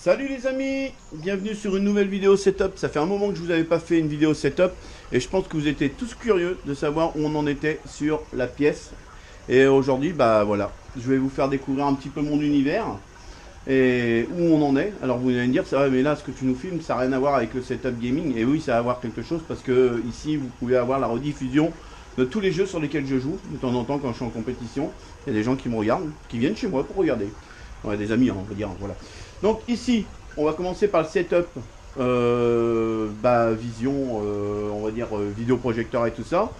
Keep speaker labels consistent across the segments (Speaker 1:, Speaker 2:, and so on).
Speaker 1: Salut les amis, bienvenue sur une nouvelle vidéo setup. Ça fait un moment que je vous avais pas fait une vidéo setup et je pense que vous étiez tous curieux de savoir où on en était sur la pièce. Et aujourd'hui, bah voilà, je vais vous faire découvrir un petit peu mon univers et où on en est. Alors vous allez me dire, ça va, mais là ce que tu nous filmes, ça n'a rien à voir avec le setup gaming. Et oui, ça a à voir quelque chose parce que ici vous pouvez avoir la rediffusion de tous les jeux sur lesquels je joue. De temps en temps quand je suis en compétition, il y a des gens qui me regardent, qui viennent chez moi pour regarder. Ouais, des amis, hein, on va dire, voilà. Donc ici, on va commencer par le setup vision, on va dire vidéoprojecteur et tout ça.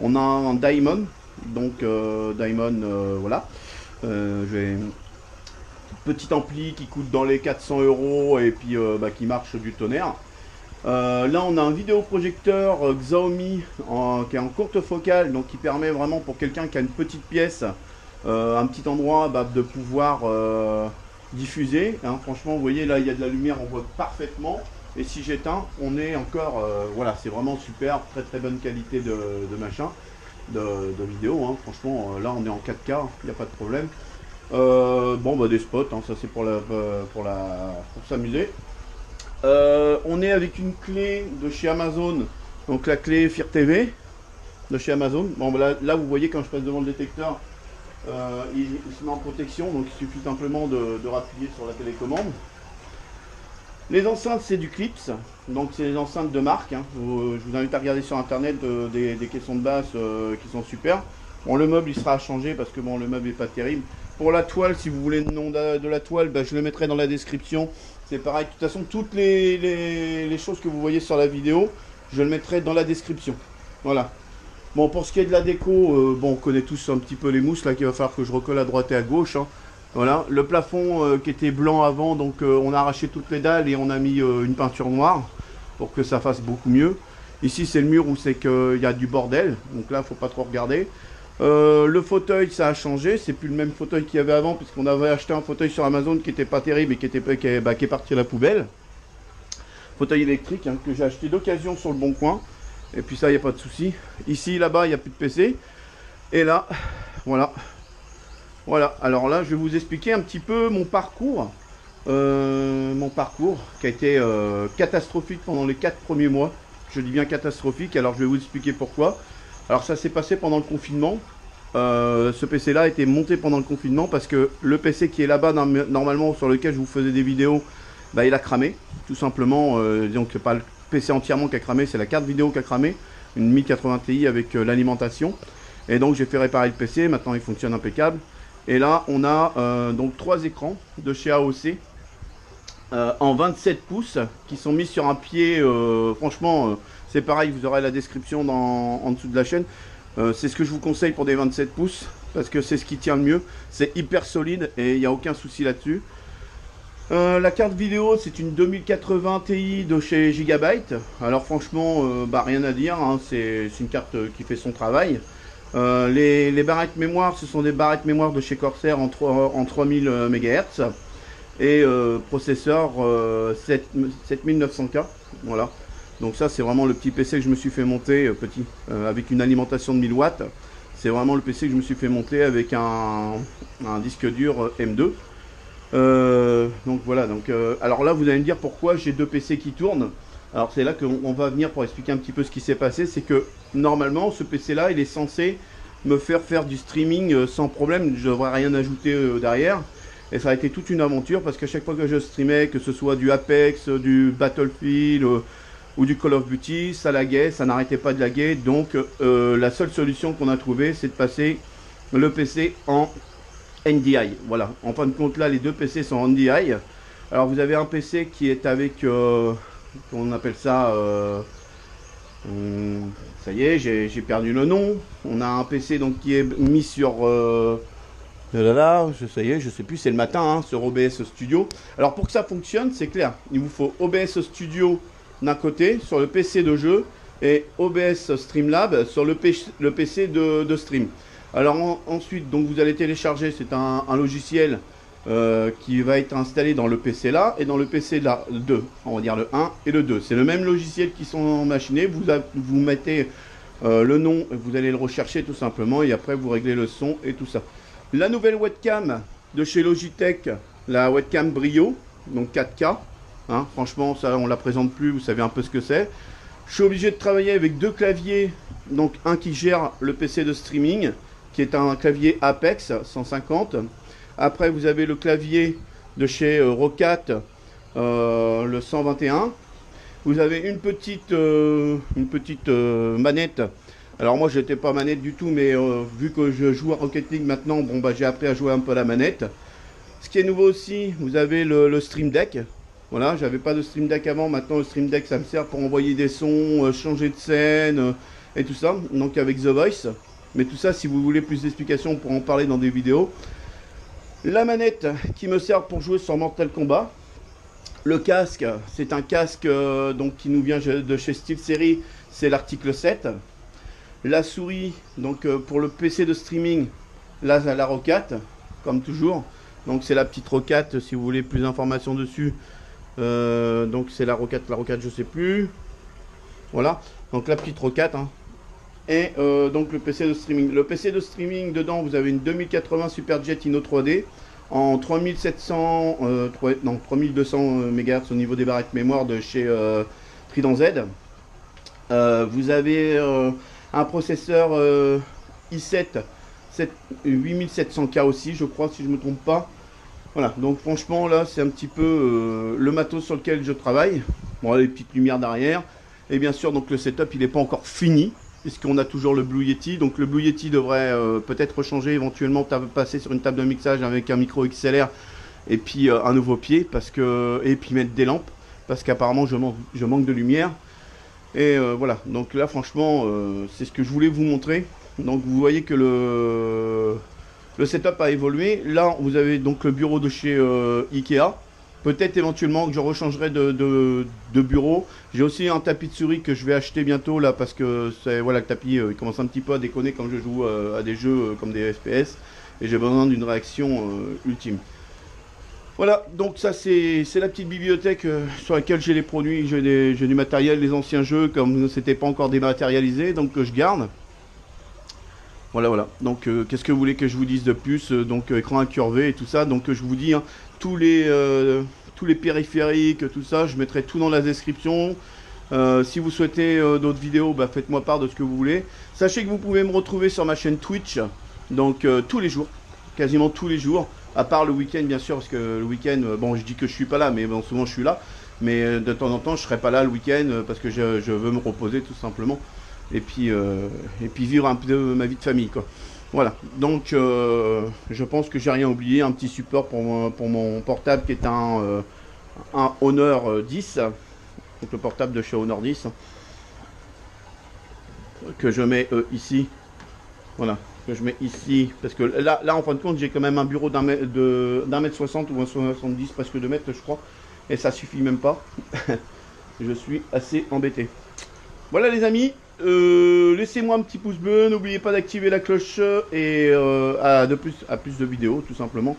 Speaker 1: On a un Diamond, donc voilà. J'ai petit ampli qui coûte dans les 400 € et puis qui marche du tonnerre. Là on a un vidéoprojecteur Xiaomi qui est en courte focale, donc qui permet vraiment pour quelqu'un qui a une petite pièce, un petit endroit de pouvoir diffuser. Hein. Franchement vous voyez là il y a de la lumière, on voit parfaitement. Et si j'éteins, on est encore, voilà, c'est vraiment super, très très bonne qualité de machin, de vidéo. Hein. Franchement là on est en 4K, il n'y a pas de problème. Des spots, hein, ça c'est pour s'amuser. On est avec une clé de chez Amazon, donc la clé Fire TV de chez Amazon. Bon, là vous voyez quand je passe devant le détecteur, il se met en protection, donc il suffit simplement de rappuyer sur la télécommande. Les enceintes c'est du Clips, donc c'est des enceintes de marque. Hein. Je vous invite à regarder sur internet des caissons de basse qui sont super. Bon, le meuble il sera à changer parce que bon, le meuble est pas terrible. Pour la toile, si vous voulez le nom de la toile, je le mettrai dans la description. C'est pareil, de toute façon, toutes les choses que vous voyez sur la vidéo, je le mettrai dans la description. Voilà. Bon, pour ce qui est de la déco, on connaît tous un petit peu les mousses, là, qu'il va falloir que je recolle à droite et à gauche. Hein. Voilà. Le plafond qui était blanc avant, donc on a arraché toutes les dalles et on a mis une peinture noire pour que ça fasse beaucoup mieux. Ici, c'est le mur où c'est qu'il y a du bordel, donc là, il ne faut pas trop regarder. Le fauteuil ça a changé, c'est plus le même fauteuil qu'il y avait avant puisqu'on avait acheté un fauteuil sur Amazon qui était pas terrible et qui est parti à la poubelle. Fauteuil électrique hein, que j'ai acheté d'occasion sur le Bon Coin. Et puis ça il n'y a pas de souci. Ici là-bas il n'y a plus de PC. Et là voilà. Voilà, alors là je vais vous expliquer un petit peu mon parcours. Mon parcours qui a été catastrophique pendant les 4 premiers mois. Je dis bien catastrophique, alors je vais vous expliquer pourquoi. Alors ça s'est passé pendant le confinement. Ce PC là a été monté pendant le confinement parce que le PC qui est là-bas normalement sur lequel je vous faisais des vidéos, il a cramé. Tout simplement, donc c'est pas le PC entièrement qui a cramé, c'est la carte vidéo qui a cramé. Une 1080 Ti avec l'alimentation. Et donc j'ai fait réparer le PC, maintenant il fonctionne impeccable. Et là on a donc 3 écrans de chez AOC en 27 pouces qui sont mis sur un pied, franchement... c'est pareil, vous aurez la description en dessous de la chaîne. C'est ce que je vous conseille pour des 27 pouces, parce que c'est ce qui tient le mieux. C'est hyper solide et il n'y a aucun souci là-dessus. La carte vidéo, c'est une 2080 Ti de chez Gigabyte. Alors franchement, rien à dire, hein, c'est une carte qui fait son travail. Les barrettes mémoire, ce sont des barrettes mémoire de chez Corsair en 3000 MHz. Et processeur 7900K, voilà. Donc ça c'est vraiment le petit PC que je me suis fait monter avec une alimentation de 1000 watts. C'est vraiment le PC que je me suis fait monter avec un disque dur M2. Donc voilà, alors là vous allez me dire pourquoi j'ai 2 PC qui tournent. Alors c'est là qu'on va venir pour expliquer un petit peu ce qui s'est passé. C'est que normalement ce PC là il est censé me faire du streaming sans problème. Je ne devrais rien ajouter derrière. Et ça a été toute une aventure parce qu'à chaque fois que je streamais, que ce soit du Apex, du Battlefield ou du Call of Duty, ça laguait, ça n'arrêtait pas de laguer. Donc la seule solution qu'on a trouvée, c'est de passer le PC en NDI. Voilà, en fin de compte là, les 2 PC sont en NDI. Alors vous avez un PC qui est avec, on appelle ça, ça y est, j'ai perdu le nom. On a un PC donc qui est mis sur... ça y est, je sais plus, c'est le matin, hein, sur OBS Studio. Alors pour que ça fonctionne, c'est clair, il vous faut OBS Studio d'un côté sur le PC de jeu et OBS Streamlab sur le PC de stream. Alors ensuite, donc vous allez télécharger, c'est un logiciel qui va être installé dans le PC là et dans le PC là, le 2, on va dire le 1 et le 2. C'est le même logiciel qui sont machinés, vous mettez le nom, vous allez le rechercher tout simplement et après vous réglez le son et tout ça. La nouvelle webcam de chez Logitech, la webcam Brio, donc 4K. Hein, franchement, ça on la présente plus, vous savez un peu ce que c'est. Je suis obligé de travailler avec deux claviers, donc un qui gère le PC de streaming, qui est un clavier Apex 150. Après, vous avez le clavier de chez Rocat, le 121. Vous avez une petite manette. Alors moi, j'étais pas manette du tout, mais vu que je joue à Rocket League maintenant, bon bah j'ai appris à jouer un peu à la manette. Ce qui est nouveau aussi, vous avez le Stream Deck. Voilà, j'avais pas de Stream Deck avant, maintenant le Stream Deck ça me sert pour envoyer des sons, changer de scène et tout ça, donc avec The Voice. Mais tout ça, si vous voulez plus d'explications, on pourra en parler dans des vidéos. La manette qui me sert pour jouer sur Mortal Kombat. Le casque, c'est un casque donc, qui nous vient de chez SteelSeries, c'est l'article 7. La souris, donc pour le PC de streaming, là la Rocat, comme toujours. Donc c'est la petite Rocat, si vous voulez plus d'informations dessus. Donc c'est la Rocat je sais plus. Voilà, donc la petite Rocat. Hein. Et donc le PC de streaming. Le PC de streaming, dedans vous avez une 2080 Superjet Inno 3D en 3700, 3200 MHz au niveau des barrettes mémoire de chez Trident Z. Vous avez un processeur i7 8700K aussi, je crois, si je ne me trompe pas. Voilà, donc franchement là c'est un petit peu le matos sur lequel je travaille. Bon, les petites lumières derrière. Et bien sûr donc le setup il n'est pas encore fini, puisqu'on a toujours le Blue Yeti. Donc le Blue Yeti devrait peut-être changer, éventuellement passer sur une table de mixage avec un micro XLR et puis un nouveau pied, et puis mettre des lampes, parce qu'apparemment je manque de lumière. Et voilà, donc là franchement c'est ce que je voulais vous montrer. Donc vous voyez que le setup a évolué. Là, vous avez donc le bureau de chez Ikea. Peut-être éventuellement que je rechangerai de bureau. J'ai aussi un tapis de souris que je vais acheter bientôt là parce que voilà, le tapis il commence un petit peu à déconner quand je joue à des jeux comme des FPS et j'ai besoin d'une réaction ultime. Voilà, donc ça c'est la petite bibliothèque sur laquelle j'ai les produits, j'ai du matériel, les anciens jeux comme c'était pas encore dématérialisé, donc que je garde. Voilà. Donc, qu'est-ce que vous voulez que je vous dise de plus? Donc, écran incurvé et tout ça. Donc, je vous dis, hein, tous les périphériques, tout ça, je mettrai tout dans la description. Si vous souhaitez d'autres vidéos, bah, faites-moi part de ce que vous voulez. Sachez que vous pouvez me retrouver sur ma chaîne Twitch. Donc, tous les jours. Quasiment tous les jours. À part le week-end, bien sûr, parce que le week-end, bon, je dis que je suis pas là, mais bon, souvent je suis là. Mais de temps en temps, je serai pas là le week-end parce que je veux me reposer tout simplement. Et puis vivre un peu ma vie de famille, quoi. Voilà, donc je pense que j'ai rien oublié. Un petit support pour mon portable qui est un Honor 10, donc le portable de chez Honor 10, que je mets ici. Voilà, que je mets ici, parce que là en fin de compte j'ai quand même un bureau d'un mètre 60 ou un 70, presque 2 mètres je crois, et ça suffit même pas. Je suis assez embêté. Voilà les amis, laissez-moi un petit pouce bleu, n'oubliez pas d'activer la cloche et à plus de vidéos tout simplement.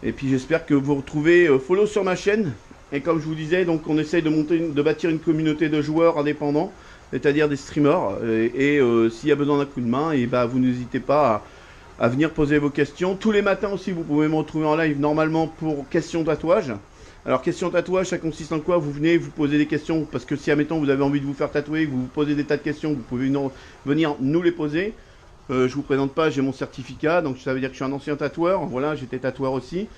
Speaker 1: Et puis j'espère que vous retrouvez follow sur ma chaîne. Et comme je vous disais, donc on essaye de bâtir une communauté de joueurs indépendants, c'est-à-dire des streamers. Et s'il y a besoin d'un coup de main, et bah vous n'hésitez pas à venir poser vos questions. Tous les matins aussi, vous pouvez me retrouver en live normalement pour questions tatouage. Alors, question tatouage, ça consiste en quoi? Vous venez, vous posez des questions, parce que si, admettons, vous avez envie de vous faire tatouer, que vous vous posez des tas de questions, vous pouvez venir nous les poser. Je vous présente pas, j'ai mon certificat, donc ça veut dire que je suis un ancien tatoueur. Voilà, j'étais tatoueur aussi.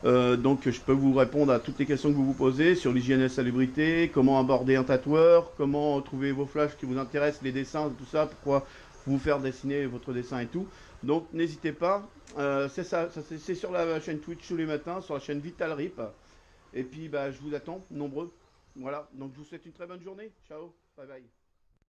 Speaker 1: Donc, je peux vous répondre à toutes les questions que vous vous posez sur l'hygiène et la salubrité, comment aborder un tatoueur, comment trouver vos flashs qui vous intéressent, les dessins, tout ça, pourquoi vous faire dessiner votre dessin et tout. Donc, n'hésitez pas. C'est sur la chaîne Twitch tous les matins, sur la chaîne Vital Rip. Et puis, bah, je vous attends, nombreux. Voilà, donc je vous souhaite une très bonne journée. Ciao, bye bye.